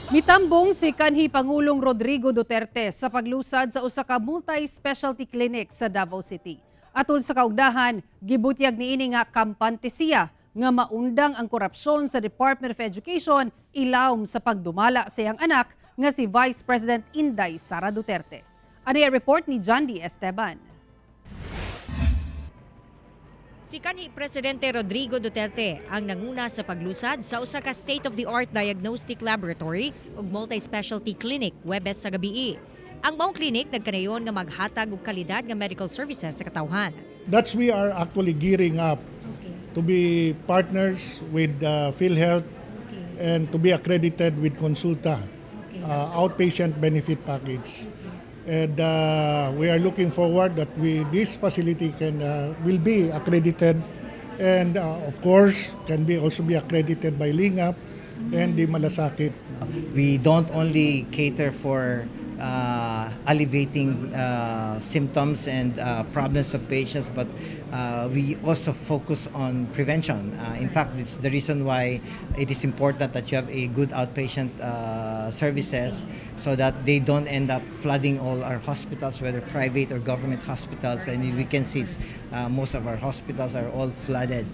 Mitambong si kanhi Pangulong Rodrigo Duterte sa paglusad sa usa ka multi-specialty clinic sa Davao City. Atol sa kaugdahan, gibutyag niini nga kampante siya nga maundang ang korupsyon sa Department of Education ilawom sa pagdumala sa iyang anak nga si Vice President Inday Sara Duterte. Ani ang report ni John D. Esteban. Si kanhi Presidente Rodrigo Duterte ang nanguna sa paglusad sa usa ka state-of-the-art diagnostic laboratory ug multi-specialty clinic Webes sa gabii. Ang maong clinic nagkanayon nga maghatag og kalidad nga medical services sa katawhan. That's we are actually gearing up to be partners with PhilHealth and to be accredited with Consulta, outpatient benefit package. And we are looking forward that this facility will be accredited and of course can also be accredited by Lingap and the Malasakit. We don't only cater for alleviating symptoms and problems of patients, but we also focus on prevention. In fact, it's the reason why it is important that you have a good outpatient services so that they don't end up flooding all our hospitals, whether private or government hospitals. And we can see most of our hospitals are all flooded.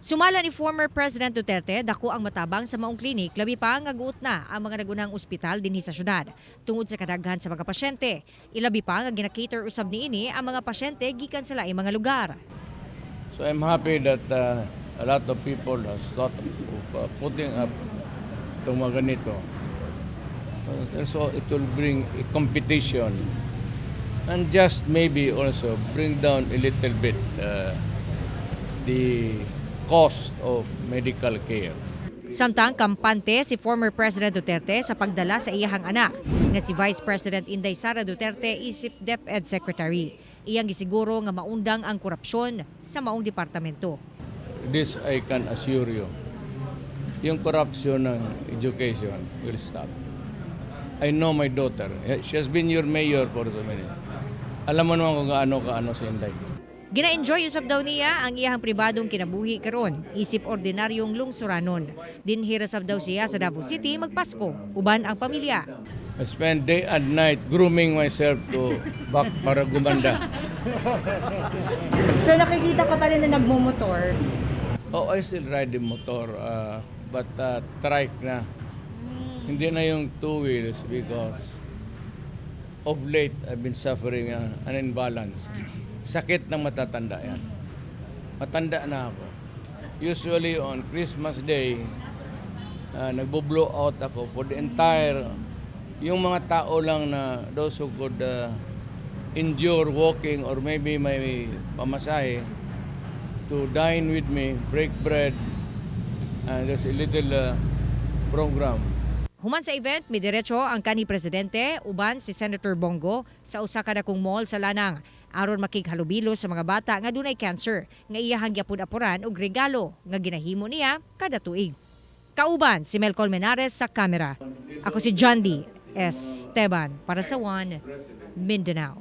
Sumala ni former President Duterte, dako ang matabang sa maong klinik, labi pa nga guot na ang mga nagunang ospital dinhi sa syudad. Tungod sa kadaghan sa mga pasyente, ilabi pa nga ginakater usab niini ang mga pasyente gikan sa laing mga lugar. So I'm happy that a lot of people has thought of putting up itong mga ganito. So it will bring a competition and just maybe also bring down a little bit the cost of medical care. Samtang kampante si former President Duterte sa pagdala sa iyahang anak nga si Vice President Inday Sara Duterte isip DepEd Secretary. Iyang gisiguro nga maundang ang korupsyon sa maong departamento. This I can assure you. Yung corruption ng education will stop. I know my daughter. She has been your mayor for so many. Alam mo naman kung kaano si Inday. Gina-enjoy usab daw niya ang iyang pribadong kinabuhi karon, isip ordinaryong lungsuranon. Dinhi sab daw siya sa Davao City magpasko, uban ang pamilya. I spend day and night grooming myself to back para gumanda. So nakikita ka pa rin na nagmumotor? Oh, I still ride the motor, but trike na. Hindi na yung two wheels because of late I've been suffering an imbalance. Sakit ng matatanda yan. Matanda na ako. Usually on Christmas Day, nagbo-blow out ako for the entire, yung mga tao lang na those who could endure walking or maybe may pamasahe to dine with me, break bread, and there's a little program. Human sa event, may diretso ang kanhi Presidente, uban si Senator Bongo sa usa ka dakong mall sa Lanang aron makighalubilo sa mga bata nga dunay cancer nga iyahang gyapon apuran og regalo nga ginahimo niya kada tuig. Kauban si Mel Colmenares sa kamera. Ako si John D. Esteban para sa One Mindanao.